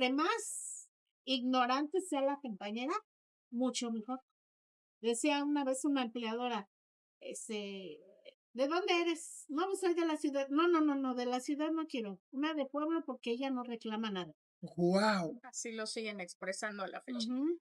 entre más ignorante sea la compañera, mucho mejor. Decía una vez una empleadora, este, ¿de dónde eres? No, pues soy de la ciudad. No, no, no, no, de la ciudad no quiero. Una de pueblo porque ella no reclama nada. Guau. Así lo siguen expresando a la fecha. Ujú.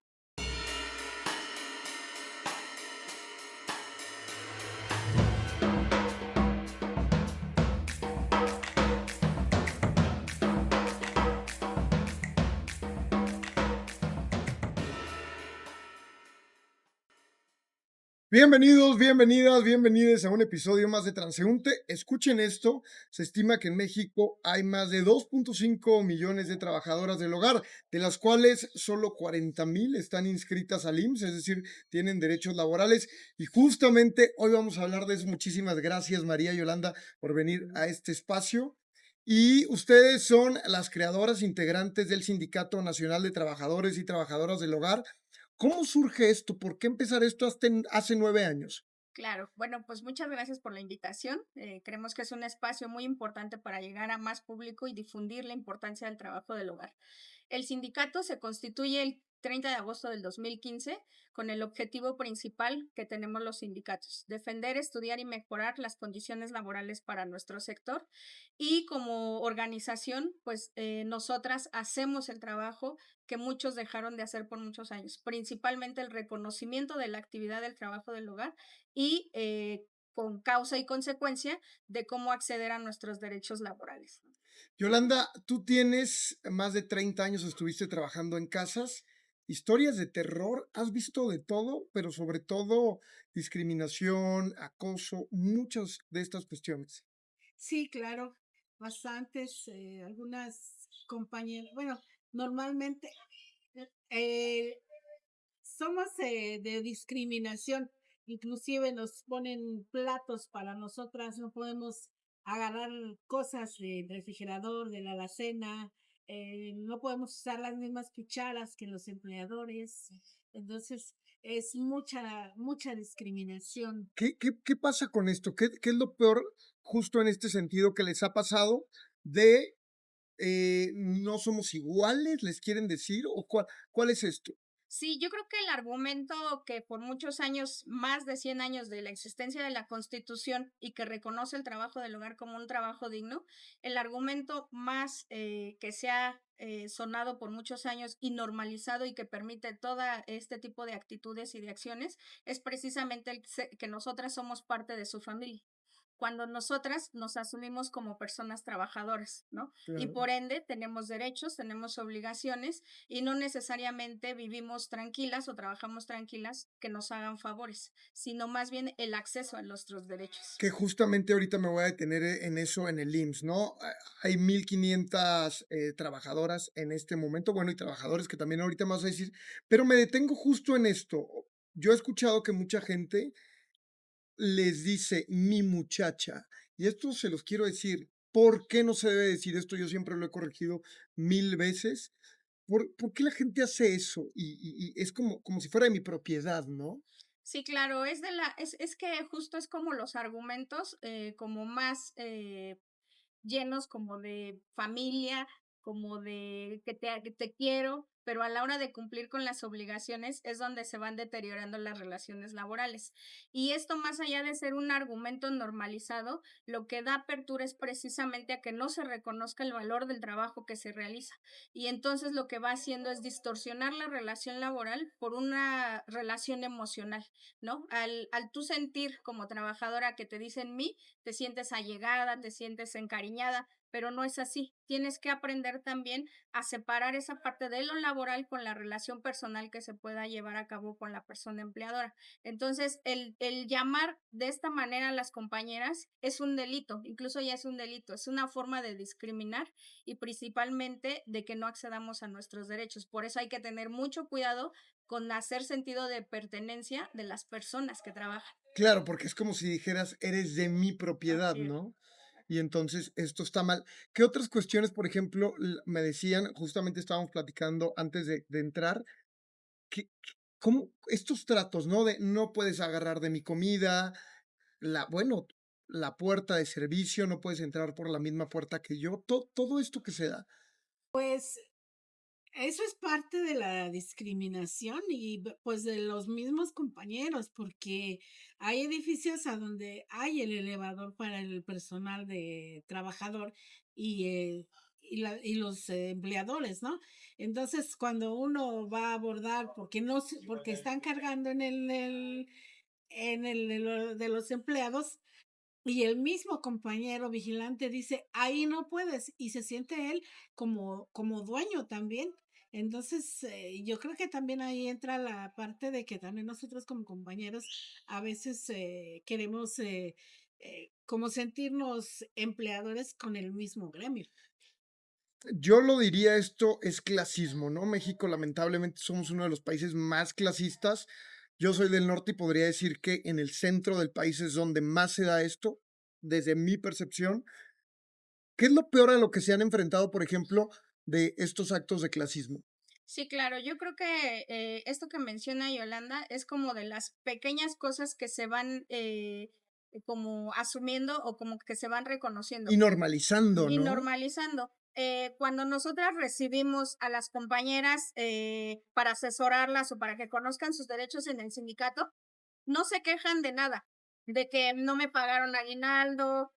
Bienvenidos, bienvenidas, bienvenidos a un episodio más de Transeúnte. Escuchen esto, se estima que en México hay más de 2.5 millones de trabajadoras del hogar, de las cuales solo 40,000 están inscritas al IMSS, es decir, tienen derechos laborales. Y justamente hoy vamos a hablar de eso. Muchísimas gracias, María Yolanda, por venir a este espacio. Y ustedes son las creadoras integrantes del Sindicato Nacional de Trabajadores y Trabajadoras del Hogar. ¿Cómo surge esto? ¿Por qué empezar esto hasta hace 9 años? Claro, bueno, pues muchas gracias por la invitación. Creemos que es un espacio muy importante para llegar a más público y difundir la importancia del trabajo del hogar. El sindicato se constituye el 30 de agosto del 2015 con el objetivo principal que tenemos los sindicatos, defender, estudiar y mejorar las condiciones laborales para nuestro sector. Y como organización, pues nosotras hacemos el trabajo que muchos dejaron de hacer por muchos años, principalmente el reconocimiento de la actividad del trabajo del hogar y con causa y consecuencia de cómo acceder a nuestros derechos laborales. Yolanda, tú tienes más de 30 años, estuviste trabajando en casas, historias de terror, has visto de todo, pero sobre todo discriminación, acoso, muchas de estas cuestiones. Sí, claro, bastantes, algunas compañeras, bueno, normalmente eh, somos de discriminación, inclusive nos ponen platos para nosotras, no podemos agarrar cosas del refrigerador, de la alacena, no podemos usar las mismas cucharas que los empleadores, entonces es mucha, mucha discriminación. ¿Qué pasa con esto? ¿Qué es lo peor justo en este sentido que les ha pasado de no somos iguales, les quieren decir? ¿O cuál es esto? Sí, yo creo que el argumento que por muchos años, más de 100 años de la existencia de la Constitución y que reconoce el trabajo del hogar como un trabajo digno, el argumento más que se ha sonado por muchos años y normalizado y que permite todo este tipo de actitudes y de acciones es precisamente que nosotras somos parte de su familia cuando nosotras nos asumimos como personas trabajadoras, ¿no? Y Claro. por ende tenemos derechos, tenemos obligaciones y no necesariamente vivimos tranquilas o trabajamos tranquilas que nos hagan favores, sino más bien el acceso a nuestros derechos. Que justamente ahorita me voy a detener en eso en el IMSS, ¿no? Hay 1,500 trabajadoras en este momento, bueno, y trabajadores que también ahorita me vas a decir, pero me detengo justo en esto. Yo he escuchado que mucha gente les dice mi muchacha, y esto se los quiero decir. ¿Por qué no se debe decir esto? Yo siempre lo he corregido 1000 veces. ¿Por qué la gente hace eso? Y es como si fuera de mi propiedad, ¿no? Sí, claro, es que justo es como los argumentos como más llenos como de familia, como de que te quiero, pero a la hora de cumplir con las obligaciones es donde se van deteriorando las relaciones laborales. Y esto más allá de ser un argumento normalizado, lo que da apertura es precisamente a que no se reconozca el valor del trabajo que se realiza. Y entonces lo que va haciendo es distorsionar la relación laboral por una relación emocional, ¿no? Al tú sentir como trabajadora que te dicen mí, te sientes allegada, te sientes encariñada, pero no es así. Tienes que aprender también a separar esa parte de lo laboral con la relación personal que se pueda llevar a cabo con la persona empleadora. Entonces, el llamar de esta manera a las compañeras es un delito, incluso ya es un delito, es una forma de discriminar y principalmente de que no accedamos a nuestros derechos. Por eso hay que tener mucho cuidado con hacer sentido de pertenencia de las personas que trabajan. Claro, porque es como si dijeras, eres de mi propiedad, Así es. ¿no? Y entonces esto está mal. ¿Qué otras cuestiones, por ejemplo, me decían, justamente estábamos platicando antes de entrar, cómo estos tratos, ¿no? De no puedes agarrar de mi comida, bueno, la puerta de servicio, no puedes entrar por la misma puerta que yo, todo esto que se da. Pues Eso es parte de la discriminación y pues de los mismos compañeros, porque hay edificios a donde hay el elevador para el personal de trabajador y los empleadores, ¿no? Entonces, cuando uno va a abordar, porque no, porque están cargando en el de los empleados, y el mismo compañero vigilante dice: "Ahí no puedes", y se siente él como dueño también. Entonces, yo creo que también ahí entra la parte de que también nosotros como compañeros a veces, queremos, como sentirnos empleadores con el mismo gremio. Yo lo diría, esto es clasismo, ¿no? México, lamentablemente, somos uno de los países más clasistas. Yo soy del norte y podría decir que en el centro del país es donde más se da esto, desde mi percepción. ¿Qué es lo peor a lo que se han enfrentado, por ejemplo, de estos actos de clasismo? Sí, claro, yo creo que esto que menciona Yolanda es como de las pequeñas cosas que se van como asumiendo o como que se van reconociendo Y normalizando, y ¿no? normalizando. Cuando nosotras recibimos a las compañeras para asesorarlas o para que conozcan sus derechos en el sindicato, no se quejan de nada, de que no me pagaron aguinaldo,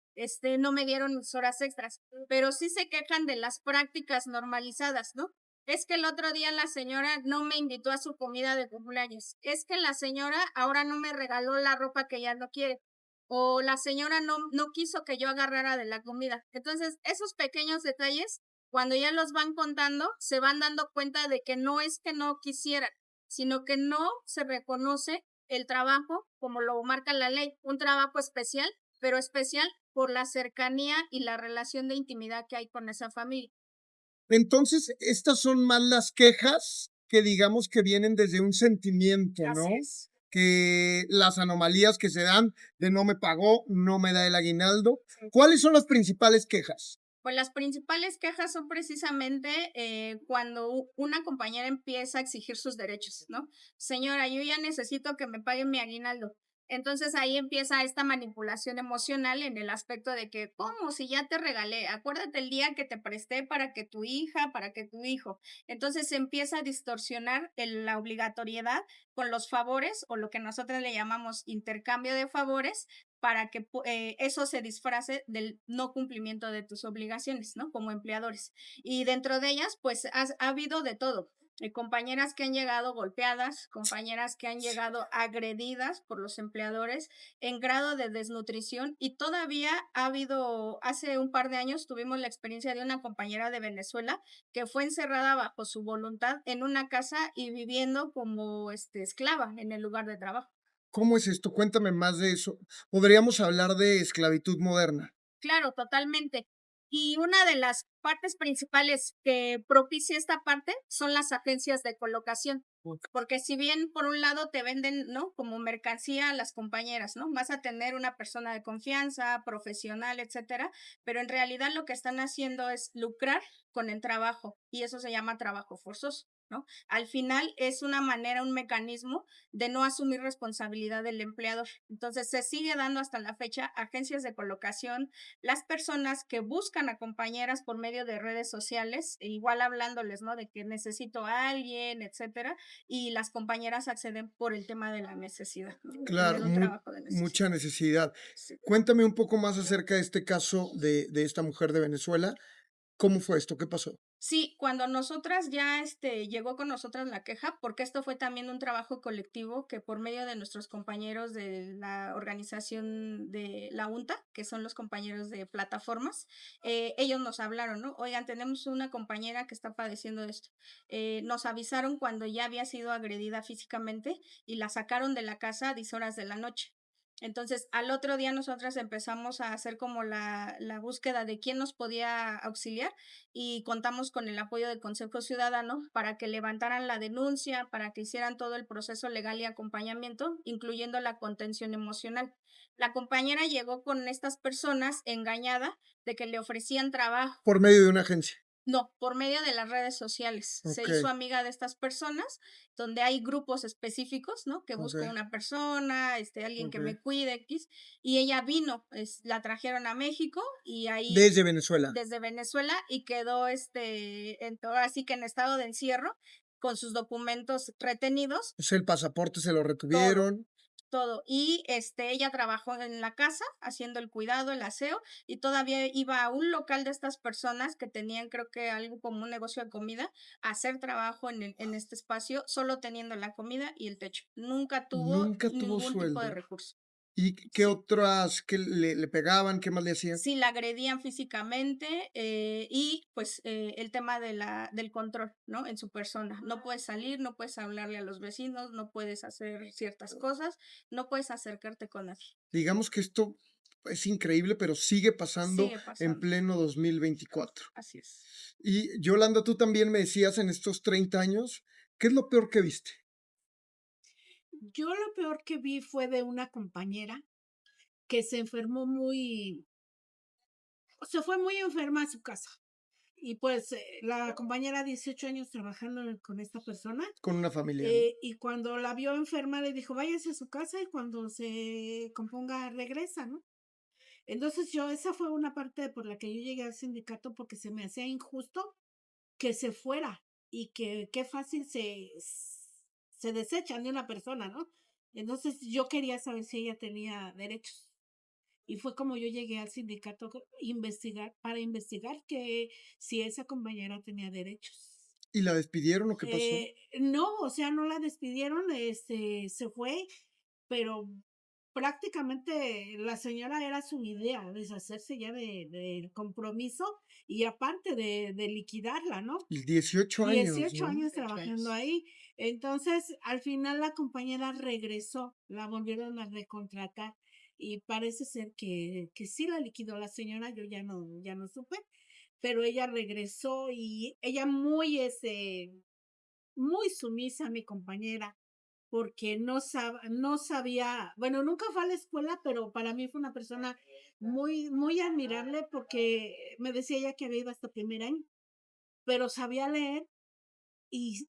no me dieron mis horas extras, pero sí se quejan de las prácticas normalizadas, ¿no? Es que el otro día la señora no me invitó a su comida de cumpleaños. Es que la señora ahora no me regaló la ropa que ella no quiere. O la señora no quiso que yo agarrara de la comida. Entonces, esos pequeños detalles, cuando ya los van contando, se van dando cuenta de que no es que no quisieran, sino que no se reconoce el trabajo como lo marca la ley, un trabajo especial, pero especial por la cercanía y la relación de intimidad que hay con esa familia. Entonces, estas son más las quejas que digamos que vienen desde un sentimiento, Así ¿no? es. Que las anomalías que se dan de no me pagó, no me da el aguinaldo. Sí. ¿Cuáles son las principales quejas? Pues las principales quejas son precisamente cuando una compañera empieza a exigir sus derechos, ¿no? Señora, yo ya necesito que me paguen mi aguinaldo. Entonces ahí empieza esta manipulación emocional en el aspecto de que, ¿cómo? Si ya te regalé, acuérdate el día que te presté para que tu hija, para que tu hijo. Entonces se empieza a distorsionar la obligatoriedad con los favores o lo que nosotros le llamamos intercambio de favores para que eso se disfrace del no cumplimiento de tus obligaciones, ¿no? Como empleadores. Y dentro de ellas, pues ha habido de todo. Compañeras que han llegado golpeadas, compañeras que han llegado agredidas por los empleadores en grado de desnutrición y todavía ha habido, hace un par de años tuvimos la experiencia de una compañera de Venezuela que fue encerrada bajo su voluntad en una casa y viviendo como esclava en el lugar de trabajo. ¿Cómo es esto? Cuéntame más de eso. Podríamos hablar de esclavitud moderna. Claro, totalmente. Y una de las partes principales que propicia esta parte son las agencias de colocación, porque si bien por un lado te venden, ¿no? Como mercancía a las compañeras, ¿no? Vas a tener una persona de confianza, profesional, etcétera, pero en realidad lo que están haciendo es lucrar con el trabajo y eso se llama trabajo forzoso, ¿no? Al final es una manera, un mecanismo de no asumir responsabilidad del empleador. Entonces se sigue dando hasta la fecha agencias de colocación, las personas que buscan a compañeras por medio de redes sociales, e igual hablándoles, ¿no? De que necesito a alguien, etcétera, y las compañeras acceden por el tema de la necesidad, ¿no? De Claro, tener un trabajo de necesidad. mucha necesidad. Sí. Cuéntame un poco más acerca de este caso de esta mujer de Venezuela. ¿Cómo fue esto? ¿Qué pasó? Sí, cuando nosotras ya, llegó con nosotras la queja, porque esto fue también un trabajo colectivo que por medio de nuestros compañeros de la organización de la UNTA, que son los compañeros de plataformas, ellos nos hablaron, ¿no? Oigan, tenemos una compañera que está padeciendo esto. Nos avisaron cuando ya había sido agredida físicamente y la sacaron de la casa a 10 horas de la noche. Entonces, al otro día nosotras empezamos a hacer como la búsqueda de quién nos podía auxiliar y contamos con el apoyo del Consejo Ciudadano para que levantaran la denuncia, para que hicieran todo el proceso legal y acompañamiento, incluyendo la contención emocional. La compañera llegó con estas personas engañada de que le ofrecían trabajo. Por medio de una agencia. No, por medio de las redes sociales. Se hizo Okey, amiga de estas personas, donde hay grupos específicos, ¿no? Que busco okey, una persona, alguien que okey. me cuide, X, y ella vino, la trajeron a México y ahí Desde Venezuela. desde Venezuela y quedó, en todo, así que en estado de encierro, con sus documentos retenidos, O sea, el pasaporte se lo todo. retuvieron. Todo. Y ella trabajó en la casa haciendo el cuidado, el aseo, y todavía iba a un local de estas personas que tenían, creo que algo como un negocio de comida, a hacer trabajo en este espacio, solo teniendo la comida y el techo. Nunca tuvo Nunca tuvo ningún tipo de sueldo. recurso. ¿Y qué Sí. otras qué le pegaban? ¿Qué más le hacían? Sí, la agredían físicamente, y pues el tema del control, ¿no? En su persona. No puedes salir, no puedes hablarle a los vecinos, no puedes hacer ciertas cosas, no puedes acercarte con nadie. Digamos que esto es increíble, pero sigue pasando Sigue en pasando. pleno 2024. Así es. Y Yolanda, tú también me decías en estos 30 años, ¿qué es lo peor que viste? Yo lo peor que vi fue de una compañera que se enfermó se fue muy enferma a su casa. Y pues la compañera 18 años trabajando con esta persona. Con una familia, ¿no? Y cuando la vio enferma le dijo, váyase a su casa y cuando se componga regresa, ¿no? Entonces esa fue una parte por la que yo llegué al sindicato porque se me hacía injusto que se fuera y que qué fácil se desechan de una persona, ¿no? Entonces yo quería saber si ella tenía derechos. Y fue como yo llegué al sindicato para investigar que si esa compañera tenía derechos. ¿Y la despidieron o qué pasó? No, o sea, no la despidieron, se fue, pero prácticamente la señora era su idea, deshacerse ya del compromiso y aparte de liquidarla, ¿no? Y 18 años, 18 ¿no? años trabajando ahí. Entonces, al final la compañera regresó, la volvieron a recontratar y parece ser que sí la liquidó la señora, yo ya no supe, pero ella regresó y ella muy sumisa, mi compañera, porque no sabía, bueno, nunca fue a la escuela, pero para mí fue una persona muy admirable porque me decía ella que había ido hasta primer año, pero sabía leer y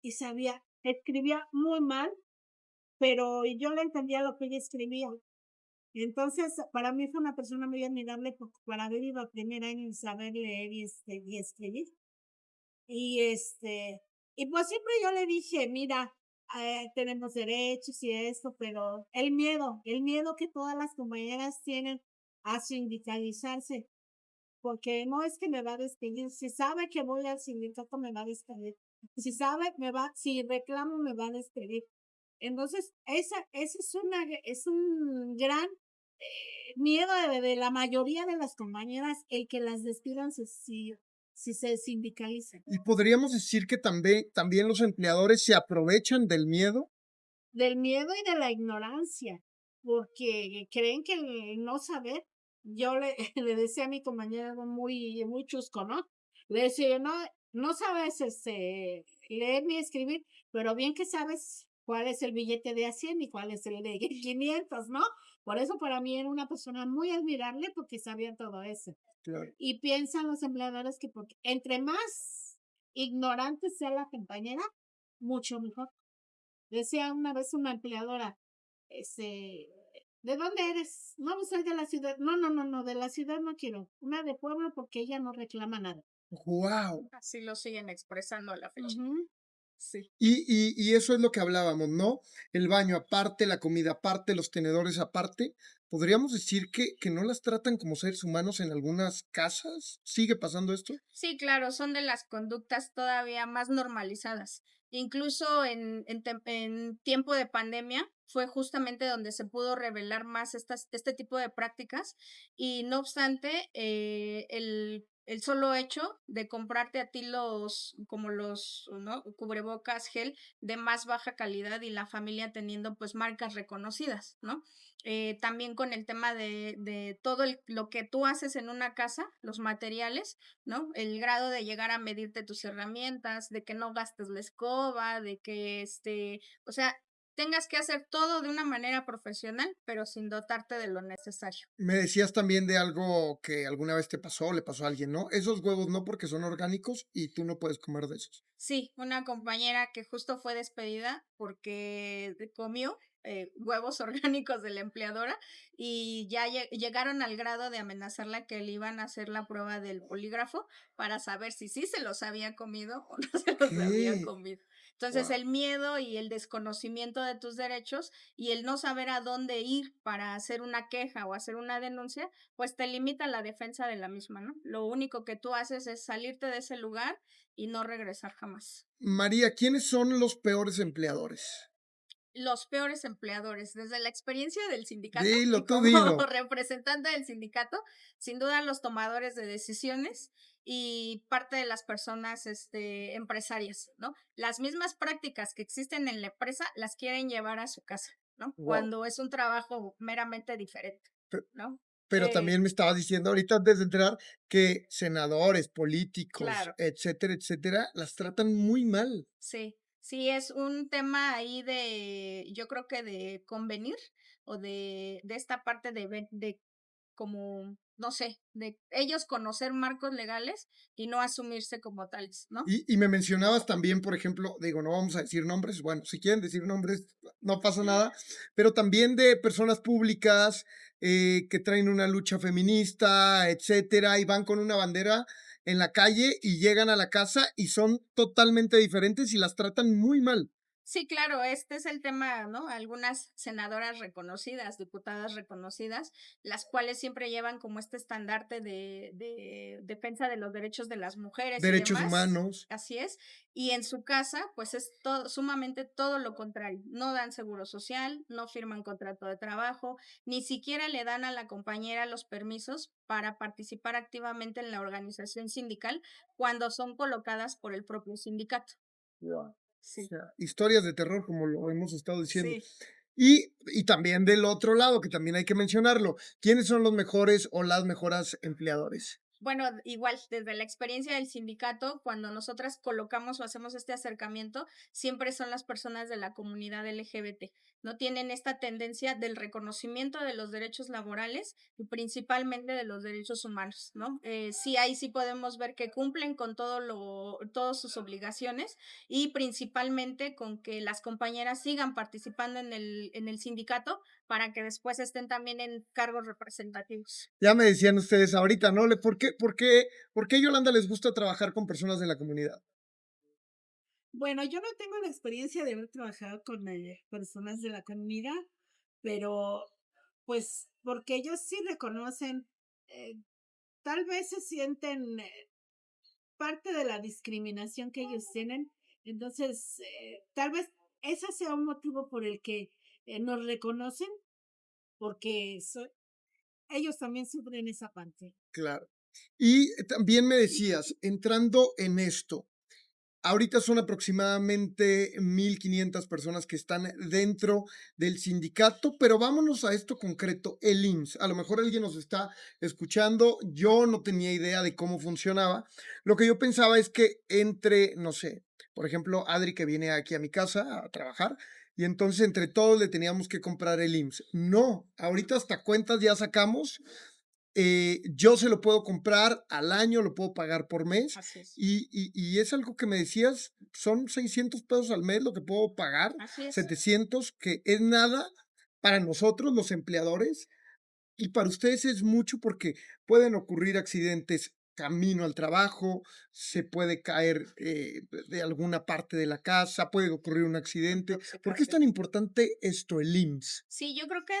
escribía muy mal, pero yo le entendía lo que ella escribía. Entonces, para mí fue una persona muy admirable para haber ido a primer año y saber leer y escribir. Y y pues siempre yo le dije, mira, tenemos derechos y esto, pero el miedo que todas las compañeras tienen a sindicalizarse, porque no es que me va a despedir, si sabe que voy al sindicato me va a despedir, si reclamo me va a despedir. Entonces, esa es un gran miedo de la mayoría de las compañeras, el que las despidan si se sindicalizan. Y podríamos decir que también los empleadores se aprovechan del miedo. Del miedo y de la ignorancia, porque creen que el no saber, yo le, le decía a mi compañera algo muy chusco, ¿no? Le decía, no sabes leer ni escribir, pero bien que sabes cuál es el billete de a 100 y cuál es el de 500, ¿no? Por eso para mí era una persona muy admirable porque sabía todo eso. Claro. Y piensan los empleadores que porque entre más ignorante sea la compañera, mucho mejor. Decía una vez una empleadora, este, ¿de dónde eres? No, pues soy de la ciudad. No, de la ciudad no quiero. Una de pueblo porque ella no reclama nada. Guau. Así lo siguen expresando a la fecha. Ujú. Sí. Y eso es lo que hablábamos, ¿no? El baño aparte, la comida aparte, los tenedores aparte. ¿Podríamos decir que no las tratan como seres humanos en algunas casas? ¿Sigue pasando esto? Sí, claro, son de las conductas todavía más normalizadas. Incluso en tiempo de pandemia fue justamente donde se pudo revelar más este tipo de prácticas y no obstante, el solo hecho de comprarte a ti como los, ¿no? Cubrebocas, gel de más baja calidad y la familia teniendo pues marcas reconocidas, ¿no? También con el tema de todo lo que tú haces en una casa, los materiales, ¿no? El grado de llegar a medirte tus herramientas, de que no gastes la escoba, de que o sea, tengas que hacer todo de una manera profesional, pero sin dotarte de lo necesario. Me decías también de algo que alguna vez te pasó, o le pasó a alguien, ¿no? Esos huevos no porque son orgánicos y tú no puedes comer de esos. Sí, una compañera que justo fue despedida porque comió huevos orgánicos de la empleadora y ya llegaron al grado de amenazarla que le iban a hacer la prueba del polígrafo para saber si sí se los había comido o no se los había ¿Qué? comido. Entonces, Guau. el miedo y el desconocimiento de tus derechos y el no saber a dónde ir para hacer una queja o hacer una denuncia, pues te limita la defensa de la misma, ¿no? Lo único que tú haces es salirte de ese lugar y no regresar jamás. María, ¿quiénes son los peores empleadores? Los peores empleadores, desde la experiencia del sindicato Dilo, y tú como dilo. representante del sindicato, sin duda los tomadores de decisiones y parte de las personas empresarias, ¿no? Las mismas prácticas que existen en la empresa las quieren llevar a su casa, ¿no? Wow. Cuando es un trabajo meramente diferente, ¿no? Pero Eh, también me estabas diciendo ahorita antes de entrar que senadores, políticos, claro. etcétera, las tratan muy mal. Sí, sí, es un tema ahí de, yo creo que de convenir o de esta parte de como, no sé, de ellos conocer marcos legales y no asumirse como tales, ¿no? Y me mencionabas también, por ejemplo, digo, no vamos a decir nombres, bueno, si quieren decir nombres, no pasa nada, pero también de personas públicas que traen una lucha feminista, etcétera, y van con una bandera en la calle y llegan a la casa y son totalmente diferentes y las tratan muy mal. Sí, claro, este es el tema, ¿no? Algunas senadoras reconocidas, diputadas reconocidas, las cuales siempre llevan como este estandarte de defensa de los derechos de las mujeres y Derechos demás, humanos. así es, y en su casa, pues es todo, sumamente todo lo contrario, no dan seguro social, no firman contrato de trabajo, ni siquiera le dan a la compañera los permisos para participar activamente en la organización sindical cuando son colocadas por el propio sindicato. Wow. O Sí, sea, historias de terror, como lo hemos estado diciendo. sí. Y también del otro lado, que también hay que mencionarlo, ¿quiénes son los mejores o las mejoras empleadores? Bueno, igual, desde la experiencia del sindicato, cuando nosotras colocamos o hacemos este acercamiento, siempre son las personas de la comunidad LGBT. No tienen esta tendencia del reconocimiento de los derechos laborales y principalmente de los derechos humanos, ¿no? Sí, ahí sí podemos ver que cumplen con todas sus obligaciones y principalmente con que las compañeras sigan participando en el sindicato para que después estén también en cargos representativos. Ya me decían ustedes ahorita, ¿no? ¿Por qué a Yolanda les gusta trabajar con personas de la comunidad? Bueno, yo no tengo la experiencia de haber trabajado con personas de la comunidad, pero pues porque ellos sí reconocen, eh, tal vez se sienten parte de la discriminación que ellos tienen, entonces tal vez ese sea un motivo por el que nos reconocen, porque ellos también sufren esa parte. Claro. Y también me decías, entrando en esto, ahorita son aproximadamente 1,500 personas que están dentro del sindicato, pero vámonos a esto concreto, el IMSS. A lo mejor alguien nos está escuchando, yo no tenía idea de cómo funcionaba. Lo que yo pensaba es que entre, no sé, por ejemplo, Adri que viene aquí a mi casa a trabajar, y entonces entre todos le teníamos que comprar el IMSS. No, ahorita hasta cuentas ya sacamos, yo se lo puedo comprar al año, lo puedo pagar por mes Así es. y es algo que me decías, son 600 pesos al mes lo que puedo pagar, Así es. 700, que es nada para nosotros los empleadores y para ustedes es mucho porque pueden ocurrir accidentes camino al trabajo, se puede caer de alguna parte de la casa, puede ocurrir un accidente. ¿Por qué es Intoxicación. tan importante esto, el IMSS? Sí, yo creo que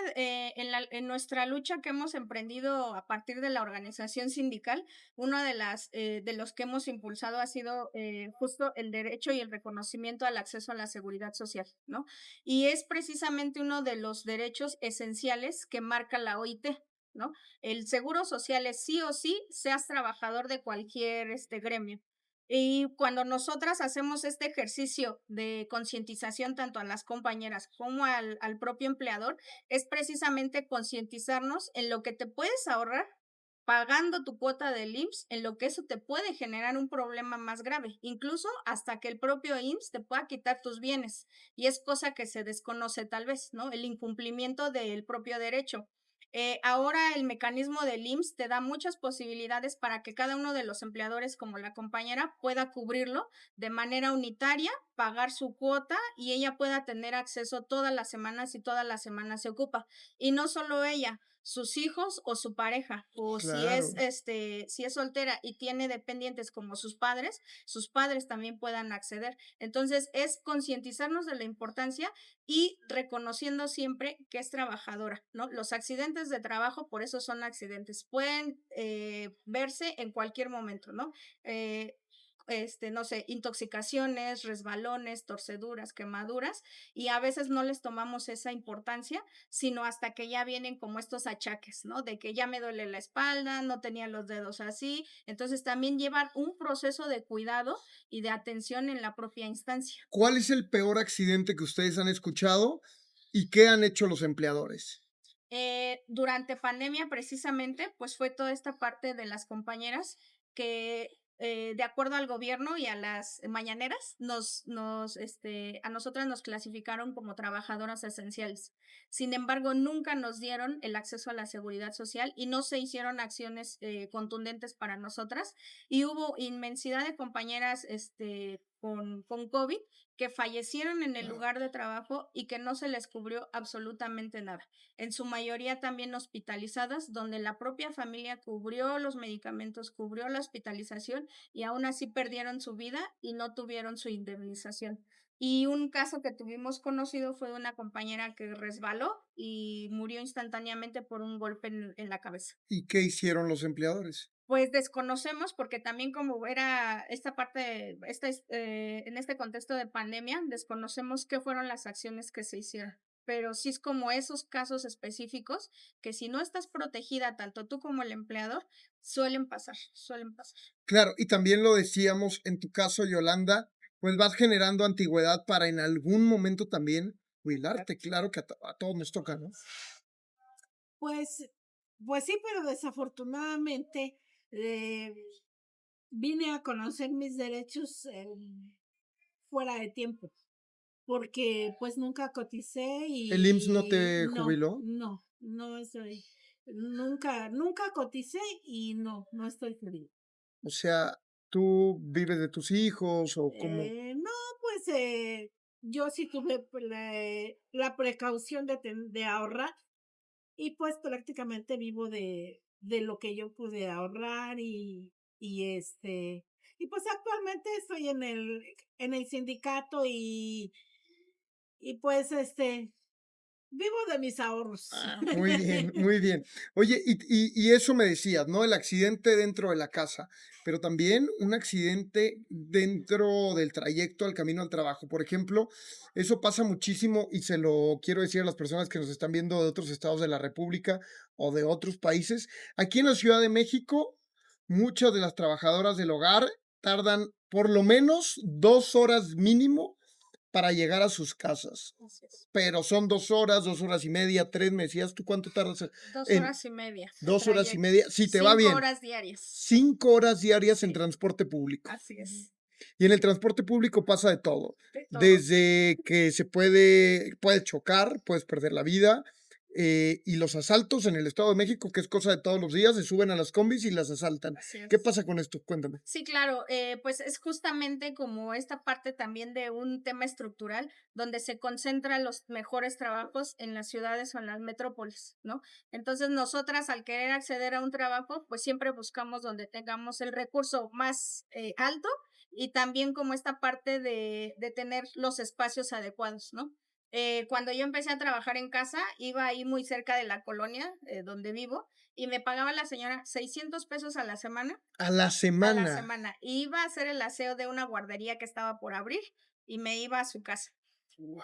en nuestra lucha que hemos emprendido a partir de la organización sindical, uno de los que hemos impulsado ha sido justo el derecho y el reconocimiento al acceso a la seguridad social, ¿no? Y es precisamente uno de los derechos esenciales que marca la OIT. ¿No? El seguro social es sí o sí, seas trabajador de cualquier gremio. Y cuando nosotras hacemos este ejercicio de concientización tanto a las compañeras como al propio empleador, es precisamente concientizarnos en lo que te puedes ahorrar pagando tu cuota del IMSS, en lo que eso te puede generar un problema más grave, incluso hasta que el propio IMSS te pueda quitar tus bienes. Y es cosa que se desconoce tal vez, ¿no? El incumplimiento del propio derecho. Ahora el mecanismo del IMSS te da muchas posibilidades para que cada uno de los empleadores, como la compañera, pueda cubrirlo de manera unitaria, pagar su cuota y ella pueda tener acceso todas las semanas y todas las semanas se ocupa. Y no solo ella, sus hijos o su pareja, o Claro. si es soltera y tiene dependientes como sus padres también puedan acceder. Entonces, es concientizarnos de la importancia y reconociendo siempre que es trabajadora, ¿no? Los accidentes de trabajo, por eso son accidentes, pueden verse en cualquier momento, ¿no? Eh, no sé, intoxicaciones, resbalones, torceduras, quemaduras, y a veces no les tomamos esa importancia, sino hasta que ya vienen como estos achaques, ¿no? De que ya me duele la espalda, no tenía los dedos así. Entonces también llevar un proceso de cuidado y de atención en la propia instancia. ¿Cuál es el peor accidente que ustedes han escuchado y qué han hecho los empleadores? Durante pandemia, precisamente, pues fue toda esta parte de las compañeras que, de acuerdo al gobierno y a las mañaneras, a nosotras nos clasificaron como trabajadoras esenciales. Sin embargo, nunca nos dieron el acceso a la seguridad social y no se hicieron acciones contundentes para nosotras. Y hubo inmensidad de compañeras con COVID que fallecieron en el Wow. lugar de trabajo y que no se les cubrió absolutamente nada, en su mayoría también hospitalizadas, donde la propia familia cubrió los medicamentos, cubrió la hospitalización y aún así perdieron su vida y no tuvieron su indemnización. Y un caso que tuvimos conocido fue de una compañera que resbaló y murió instantáneamente por un golpe en la cabeza. ¿Y qué hicieron los empleadores? Pues desconocemos, porque también como era esta parte, en este contexto de pandemia, desconocemos qué fueron las acciones que se hicieron. Pero sí es como esos casos específicos que si no estás protegida, tanto tú como el empleador, suelen pasar, suelen pasar. Claro, y también lo decíamos en tu caso, Yolanda, pues vas generando antigüedad para en algún momento también jubilarte. Claro que a todos nos toca, ¿no? Pues, pues sí, pero desafortunadamente eh, vine a conocer mis derechos fuera de tiempo, porque pues nunca coticé ¿El IMSS no y te no, jubiló? no estoy, nunca coticé y no estoy feliz. O sea, ¿tú vives de tus hijos o cómo? No, pues yo sí tuve pues, la precaución de ahorrar y pues prácticamente vivo de lo que yo pude ahorrar y pues actualmente estoy en el sindicato y pues vivo de mis ahorros. Ah, muy bien, muy bien. Oye, y eso me decías, ¿no? El accidente dentro de la casa, pero también un accidente dentro del trayecto al camino al trabajo. Por ejemplo, eso pasa muchísimo y se lo quiero decir a las personas que nos están viendo de otros estados de la República o de otros países. Aquí en la Ciudad de México, muchas de las trabajadoras del hogar tardan por lo menos 2 horas mínimo para llegar a sus casas, Así es. pero son 2 horas y media, tres. Me decías, ¿tú cuánto tardas Dos en horas y media de 2 horas y trayecto. media? Si te va 5 bien, horas diarias. 5 horas diarias en Sí, transporte público. así es. Y en el transporte público pasa de todo, De todo. desde que puedes chocar, puedes perder la vida, y los asaltos en el Estado de México, que es cosa de todos los días, se suben a las combis y las asaltan. Así ¿Qué es. pasa con esto? Cuéntame. Sí, claro, pues es justamente como esta parte también de un tema estructural donde se concentran los mejores trabajos en las ciudades o en las metrópolis, ¿no? Entonces nosotras al querer acceder a un trabajo, pues siempre buscamos donde tengamos el recurso más alto y también como esta parte de tener los espacios adecuados, ¿no? Cuando yo empecé a trabajar en casa, iba ahí muy cerca de la colonia donde vivo y me pagaba la señora 600 pesos A la a la semana. semana. Iba a hacer el aseo de una guardería que estaba por abrir y me iba a su casa.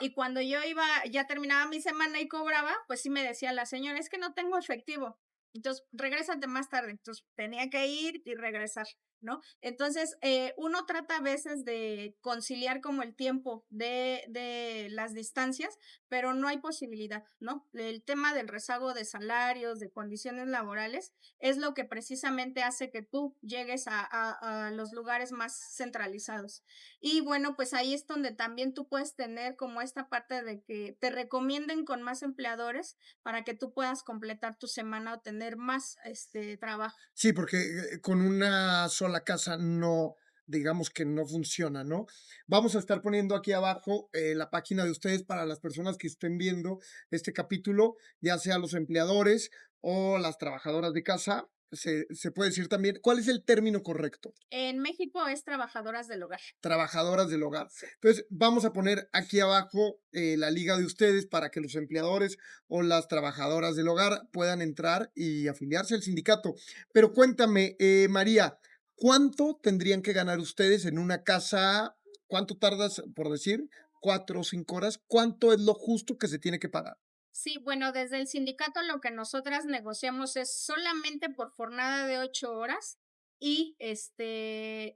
Y cuando yo iba, ya terminaba mi semana y cobraba, pues sí me decía la señora, es que no tengo efectivo. Entonces, regrésate más tarde. Entonces, tenía que ir y regresar. ¿no? Entonces, uno trata a veces de conciliar como el tiempo de las distancias, pero no hay posibilidad, ¿no? El tema del rezago de salarios, de condiciones laborales, es lo que precisamente hace que tú llegues a los lugares más centralizados. Y bueno, pues ahí es donde también tú puedes tener como esta parte de que te recomienden con más empleadores para que tú puedas completar tu semana o tener más trabajo. Sí, porque, con una sola casa no, digamos que no funciona, ¿no? Vamos a estar poniendo aquí abajo, la página de ustedes para las personas que estén viendo este capítulo, ya sea los empleadores o las trabajadoras de casa. Se puede decir también, ¿cuál es el término correcto? En México es trabajadoras del hogar. Trabajadoras del hogar. Sí. Entonces, vamos a poner aquí abajo la liga de ustedes para que los empleadores o las trabajadoras del hogar puedan entrar y afiliarse al sindicato. Pero cuéntame, María, ¿cuánto tendrían que ganar ustedes en una casa? ¿Cuánto tardas, por decir, 4 o 5 horas? ¿Cuánto es lo justo que se tiene que pagar? Sí, bueno, desde el sindicato lo que nosotras negociamos es solamente por jornada de 8 horas y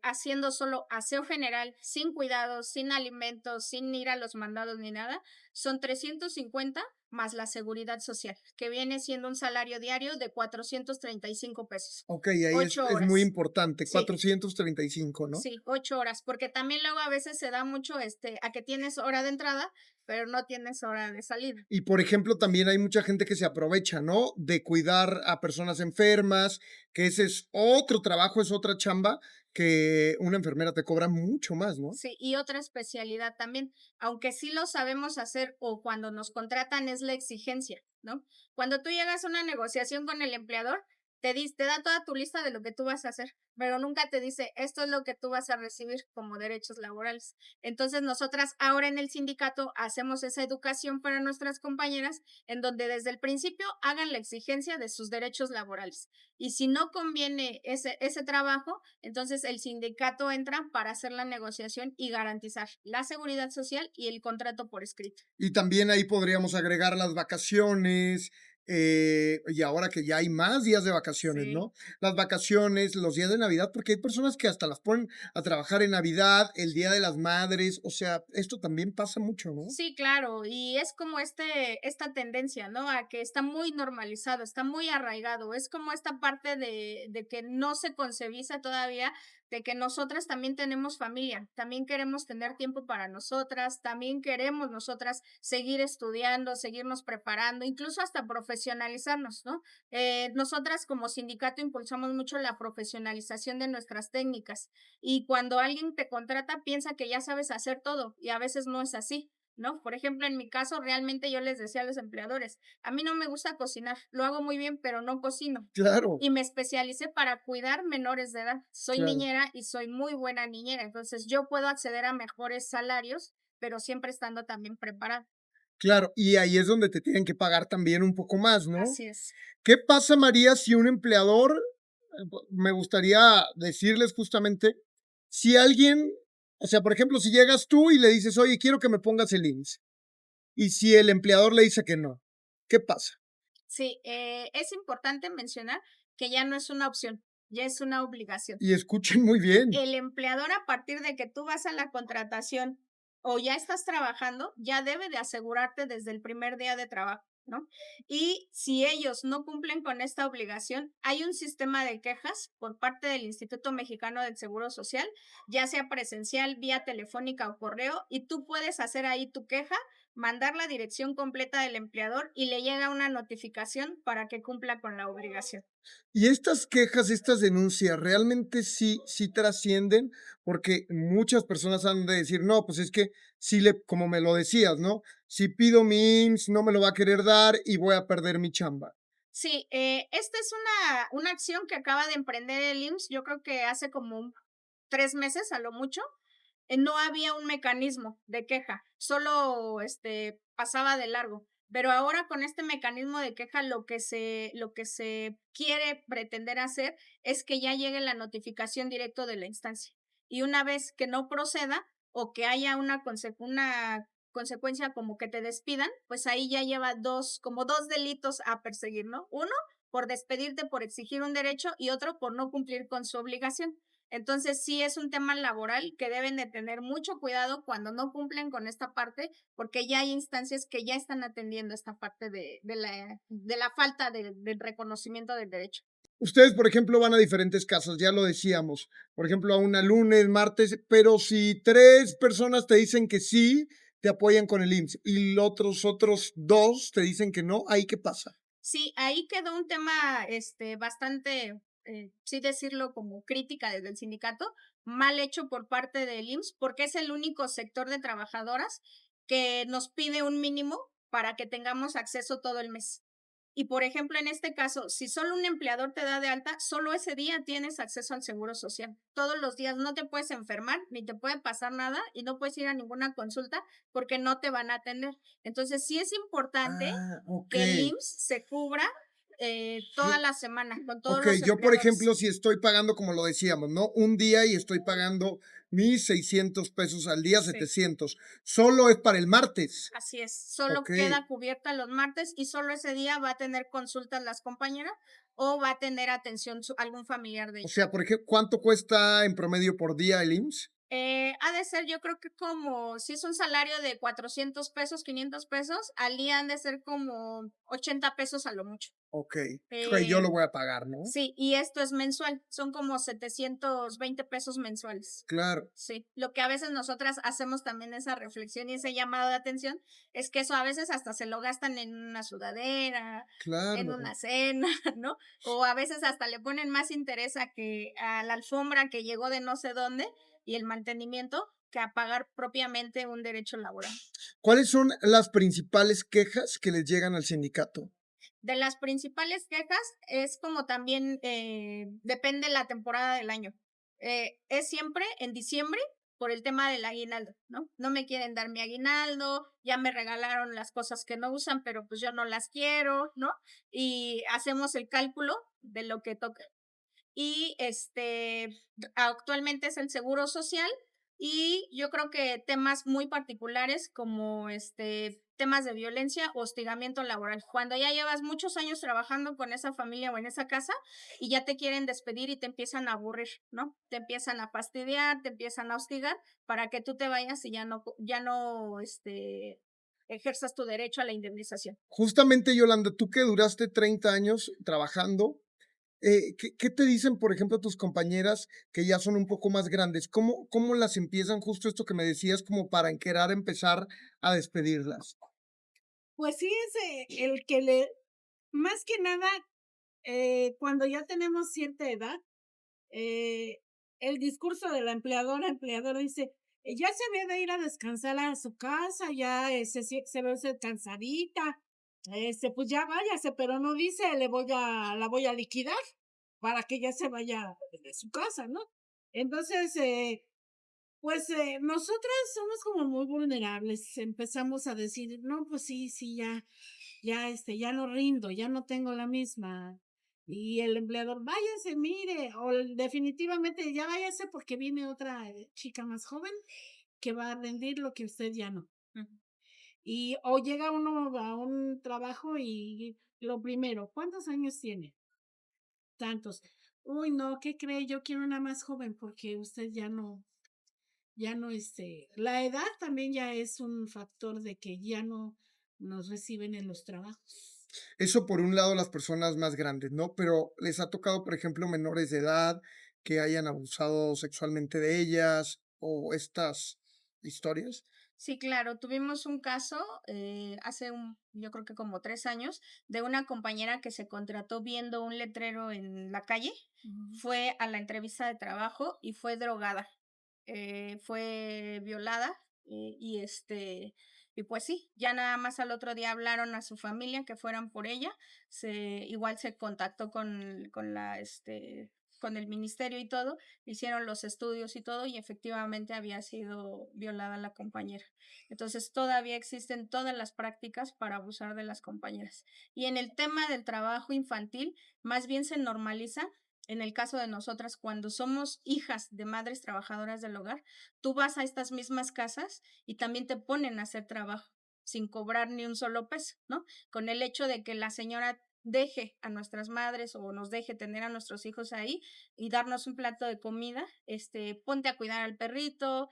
haciendo solo aseo general, sin cuidados, sin alimentos, sin ir a los mandados ni nada, son 350 más la seguridad social, que viene siendo un salario diario de 435 pesos. Ok, ahí ocho es muy horas. importante, Sí. 435, ¿no? Sí, 8 horas, porque también luego a veces se da mucho, a que tienes hora de entrada, pero no tienes hora de salida. Y, por ejemplo, también hay mucha gente que se aprovecha, ¿no? De cuidar a personas enfermas, que ese es otro trabajo, es otra chamba que una enfermera te cobra mucho más, ¿no? Sí, y otra especialidad también, aunque sí lo sabemos hacer o cuando nos contratan es la exigencia, ¿no? Cuando tú llegas a una negociación con el empleador, te da toda tu lista de lo que tú vas a hacer, pero nunca te dice, esto es lo que tú vas a recibir como derechos laborales. Entonces, nosotras ahora en el sindicato hacemos esa educación para nuestras compañeras en donde desde el principio hagan la exigencia de sus derechos laborales. Y si no conviene ese trabajo, entonces el sindicato entra para hacer la negociación y garantizar la seguridad social y el contrato por escrito. Y también ahí podríamos agregar las vacaciones, y ahora que ya hay más días de vacaciones, Sí. ¿no? Las vacaciones, los días de Navidad, porque hay personas que hasta las ponen a trabajar en Navidad, el Día de las Madres, o sea, esto también pasa mucho, ¿no? Sí, claro, y es como esta tendencia, ¿no? A que está muy normalizado, está muy arraigado, es como esta parte de que no se concebiza todavía, de que nosotras también tenemos familia, también queremos tener tiempo para nosotras, también queremos nosotras seguir estudiando, seguirnos preparando, incluso hasta profesionalizarnos, ¿no? Nosotras como sindicato impulsamos mucho la profesionalización de nuestras técnicas y cuando alguien te contrata piensa que ya sabes hacer todo y a veces no es así. ¿No? Por ejemplo, en mi caso, realmente yo les decía a los empleadores, a mí no me gusta cocinar, lo hago muy bien, pero no cocino. Claro, Y me especialicé para cuidar menores de edad. Soy claro. niñera y soy muy buena niñera, entonces yo puedo acceder a mejores salarios, pero siempre estando también preparada. Claro, y ahí es donde te tienen que pagar también un poco más, ¿no? Así es. ¿Qué pasa, María, si un empleador, me gustaría decirles justamente, si alguien, o sea, por ejemplo, si llegas tú y le dices, oye, quiero que me pongas el IMSS, y si el empleador le dice que no, ¿qué pasa? Sí, es importante mencionar que ya no es una opción, ya es una obligación. Y escuchen muy bien, El empleador, a partir de que tú vas a la contratación o ya estás trabajando, ya debe de asegurarte desde el primer día de trabajo, ¿no? Y si ellos no cumplen con esta obligación, hay un sistema de quejas por parte del Instituto Mexicano del Seguro Social, ya sea presencial, vía telefónica o correo, y tú puedes hacer ahí tu queja, mandar la dirección completa del empleador y le llega una notificación para que cumpla con la obligación. y estas quejas, estas denuncias, realmente sí trascienden, porque muchas personas han de decir, no, pues es que sí le, como me lo decías, ¿no? Si pido mi IMSS, no me lo va a querer dar y voy a perder mi chamba. Sí, esta es una acción que acaba de emprender el IMSS, yo creo que hace como 3 meses a lo mucho. No había un mecanismo de queja, solo pasaba de largo. Pero ahora con este mecanismo de queja lo que se quiere pretender hacer es que ya llegue la notificación directo de la instancia. Y una vez que no proceda o que haya una consecuencia como que te despidan, pues ahí ya lleva como dos delitos a perseguir, ¿no? Uno, por despedirte por exigir un derecho y otro por no cumplir con su obligación. Entonces, sí es un tema laboral que deben de tener mucho cuidado cuando no cumplen con esta parte, porque ya hay instancias que ya están atendiendo esta parte de la falta del reconocimiento del derecho. Ustedes, por ejemplo, van a diferentes casas, ya lo decíamos. Por ejemplo, a una lunes, martes, pero si 3 personas te dicen que sí, te apoyan con el IMSS y los otros 2 te dicen que no, ¿ahí qué pasa? Sí, ahí quedó un tema, bastante, sí decirlo como crítica desde el sindicato, mal hecho por parte del IMSS, porque es el único sector de trabajadoras que nos pide un mínimo para que tengamos acceso todo el mes. Y por ejemplo, en este caso, si solo un empleador te da de alta, solo ese día tienes acceso al seguro social. Todos los días no te puedes enfermar, ni te puede pasar nada y no puedes ir a ninguna consulta porque no te van a atender. Entonces, sí es importante Ah, que el okey. IMSS se cubra toda la semana con todos Okey, los yo, por empleadores. ejemplo, si estoy pagando, como lo decíamos, ¿no? Un día y estoy pagando mis 600 pesos al día, Sí, 700. Solo es para el martes. así es. Solo Okey. queda cubierta los martes y solo ese día va a tener consultas las compañeras o va a tener atención algún familiar de O ella. sea, por ejemplo, ¿cuánto cuesta en promedio por día el IMSS? Ha de ser, yo creo que como si es un salario de 400 pesos, 500 pesos, al día han de ser como 80 pesos a lo mucho. Okey, yo Eh, lo voy a pagar, ¿no? sí, y esto es mensual, son como 720 pesos mensuales. Claro, Sí, lo que a veces nosotras hacemos también esa reflexión y ese llamado de atención es que eso a veces hasta se lo gastan en una sudadera, en claro. una cena, ¿no? O a veces hasta le ponen más interés a la alfombra que llegó de no sé dónde y el mantenimiento que a pagar propiamente un derecho laboral. ¿Cuáles son las principales quejas que les llegan al sindicato? De las principales quejas es como también depende la temporada del año. Es siempre en diciembre por el tema del aguinaldo, ¿no? No me quieren dar mi aguinaldo, ya me regalaron las cosas que no usan, pero pues yo no las quiero, ¿no? Y hacemos el cálculo de lo que toca. Y actualmente es el seguro social y yo creo que temas muy particulares como temas de violencia o hostigamiento laboral. Cuando ya llevas muchos años trabajando con esa familia o en esa casa y ya te quieren despedir y te empiezan a aburrir, ¿no? Te empiezan a fastidiar, te empiezan a hostigar para que tú te vayas y ya no ejerzas tu derecho a la indemnización. Justamente, Yolanda, tú que duraste 30 años trabajando, ¿qué te dicen, por ejemplo, tus compañeras que ya son un poco más grandes? ¿Cómo las empiezan justo esto que me decías como para querer empezar a despedirlas? Pues sí, es el que más que nada, cuando ya tenemos cierta edad, eh, el discurso de la empleadora dice: Ya se ve de ir a descansar a su casa, ya se ve usted cansadita, pues ya váyase", pero no dice: la voy a liquidar para que ya se vaya de su casa, ¿no? Entonces, pues nosotras somos como muy vulnerables, empezamos a decir: "No, pues sí, sí, ya no rindo, ya no tengo la misma". Y el empleador: "Váyase, mire", o definitivamente: "Ya váyase porque viene otra chica más joven que va a rendir lo que usted ya no". Ujú. Y o llega uno a un trabajo y lo primero: "¿Cuántos años tiene?". "Tantos". "Uy, no, ¿qué cree? Yo quiero una más joven porque usted ya no, la edad también ya es un factor de que ya no nos reciben en los trabajos". Eso por un lado las personas más grandes, ¿no? Pero les ha tocado, por ejemplo, menores de edad que hayan abusado sexualmente de ellas o estas historias. Sí, claro, tuvimos un caso yo creo que como 3 años, de una compañera que se contrató viendo un letrero en la calle, Ujú. fue a la entrevista de trabajo y fue drogada, fue violada y pues sí, ya nada más al otro día hablaron a su familia que fueran por ella, igual se contactó con el ministerio y todo, hicieron los estudios y todo y efectivamente había sido violada la compañera. Entonces todavía existen todas las prácticas para abusar de las compañeras. Y en el tema del trabajo infantil, más bien se normaliza. En el caso de nosotras, cuando somos hijas de madres trabajadoras del hogar, tú vas a estas mismas casas y también te ponen a hacer trabajo sin cobrar ni un solo peso, ¿no? Con el hecho de que la señora deje a nuestras madres o nos deje tener a nuestros hijos ahí y darnos un plato de comida, ponte a cuidar al perrito,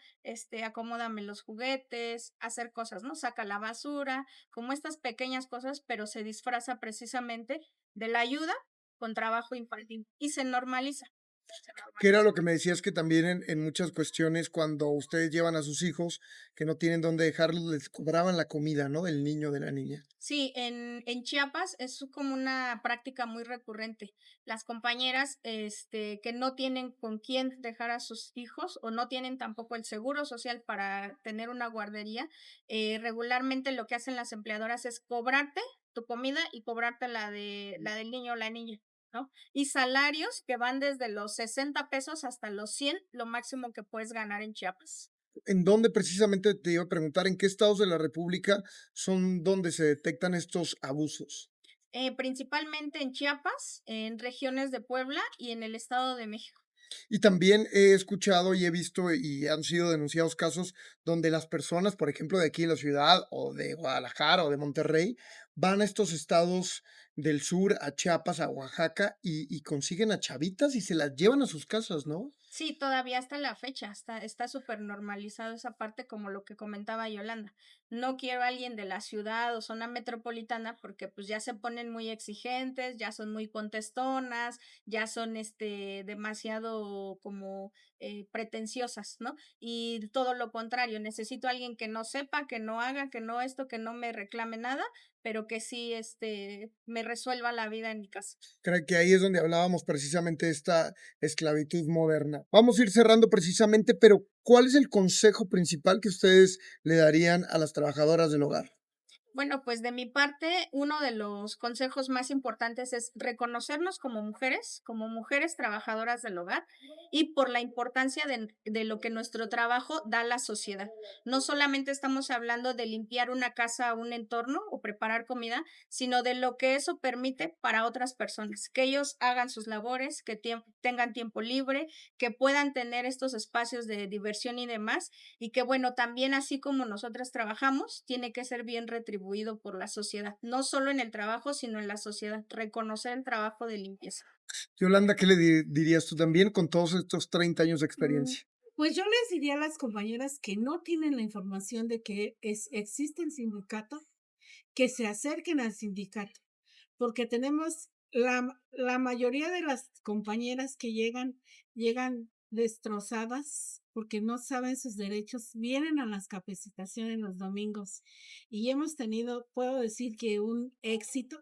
acomódame los juguetes, hacer cosas, ¿no? Saca la basura, como estas pequeñas cosas, pero se disfraza precisamente de la ayuda con trabajo infantil y se normaliza. Se Que era normaliza. lo que me decías que también en muchas cuestiones cuando ustedes llevan a sus hijos que no tienen dónde dejarlos, les cobraban la comida, ¿no? Del niño, de la niña. Sí, en Chiapas es como una práctica muy recurrente. Las compañeras, que no tienen con quién dejar a sus hijos o no tienen tampoco el seguro social para tener una guardería, regularmente lo que hacen las empleadoras es cobrarte tu comida y cobrarte la del niño o la niña, ¿no? Y salarios que van desde los 60 pesos hasta los 100, lo máximo que puedes ganar en Chiapas. ¿En dónde precisamente te iba a preguntar, en qué estados de la República son donde se detectan estos abusos? Principalmente en Chiapas, en regiones de Puebla y en el Estado de México. Y también he escuchado y he visto y han sido denunciados casos donde las personas, por ejemplo, de aquí en la ciudad o de Guadalajara o de Monterrey, van a estos estados del sur, a Chiapas, a Oaxaca y consiguen a chavitas y se las llevan a sus casas, ¿no? Sí, todavía hasta la fecha, está súper normalizado esa parte, como lo que comentaba Yolanda. No quiero a alguien de la ciudad o zona metropolitana porque pues ya se ponen muy exigentes, ya son muy contestonas, ya son demasiado como pretenciosas, ¿no? Y todo lo contrario, necesito a alguien que no sepa, que no haga, que no esto, que no me reclame nada, pero que sí me resuelva la vida en mi casa. Creo que ahí es donde hablábamos precisamente de esta esclavitud moderna. Vamos a ir cerrando precisamente, pero ¿cuál es el consejo principal que ustedes le darían a las trabajadoras del hogar? Bueno, pues de mi parte, uno de los consejos más importantes es reconocernos como mujeres trabajadoras del hogar y por la importancia de lo que nuestro trabajo da a la sociedad. No solamente estamos hablando de limpiar una casa o un entorno o preparar comida, sino de lo que eso permite para otras personas, que ellos hagan sus labores, que tengan tiempo libre, que puedan tener estos espacios de diversión y demás y que bueno, también así como nosotras trabajamos, tiene que ser bien retribuido por la sociedad, no solo en el trabajo, sino en la sociedad, reconocer el trabajo de limpieza. Yolanda, ¿qué le dirías tú también con todos estos 30 años de Mm, experiencia? Pues yo les diría a las compañeras que no tienen la información de que existe el sindicato, que se acerquen al sindicato, porque tenemos la mayoría de las compañeras que llegan destrozadas porque no saben sus derechos, vienen a las capacitaciones los domingos y hemos tenido, puedo decir que un éxito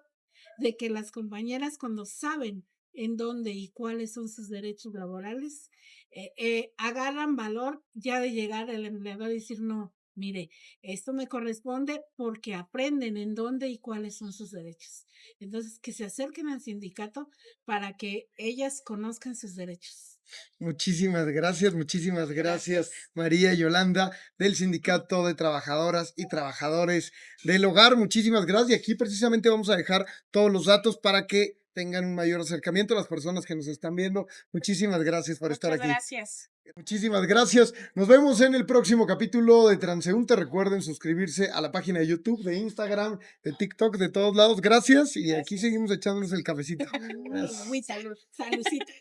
de que las compañeras cuando saben en dónde y cuáles son sus derechos laborales, agarran valor ya de llegar al empleador y decir, no, mire, esto me corresponde porque aprenden en dónde y cuáles son sus derechos. Entonces, que se acerquen al sindicato para que ellas conozcan sus derechos. Muchísimas gracias, Gracias. María y Yolanda, del Sindicato de Trabajadoras y Trabajadores del Hogar. Muchísimas gracias. Y aquí precisamente vamos a dejar todos los datos para que tengan un mayor acercamiento a las personas que nos están viendo. Muchísimas gracias por estar Muchas aquí. gracias. Muchísimas gracias. Nos vemos en el próximo capítulo de Transeúnte. Recuerden suscribirse a la página de YouTube, de Instagram, de TikTok, de todos lados. Gracias y aquí Gracias. seguimos echándonos el cafecito. Gracias. Muy salud. Saludcita.